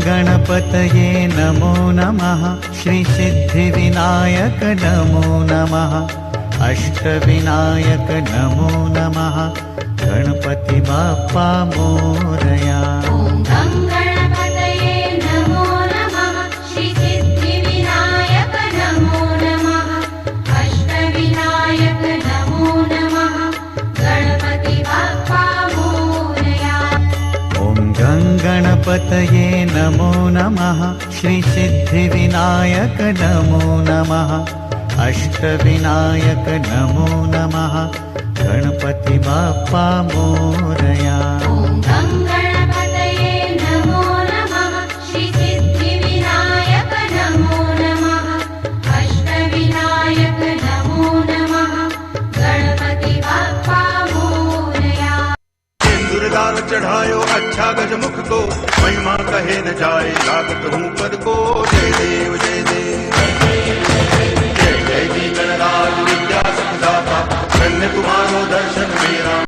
गणपतये नमो नमः। श्री सिद्धिविनायक नमो नमः। अष्टविनायक नमो नमः। गणपति बाप्पा मोरया। ॐ गणपतये नमो नमः। श्री सिद्धिविनायक नमो नमः। अष्टविनायक नमो नमः। गणपति बाप्पा मोरया। ॐ गणपतये नमो नमः। श्री सिद्धिविनायक नमो नमः। अष्टविनायक नमो नमः। गणपति बाप्पा मोरया। ॐ गणपतये नमो नमः। श्री सिद्धिविनायक नमो नमः। अष्टविनायक नमो नमः। गणपति बाप्पा मोरया। सिंदूरदान चढ़ायो अच्छा गजमुख को, महिमा कहे न जाए लागत हूँ पद को।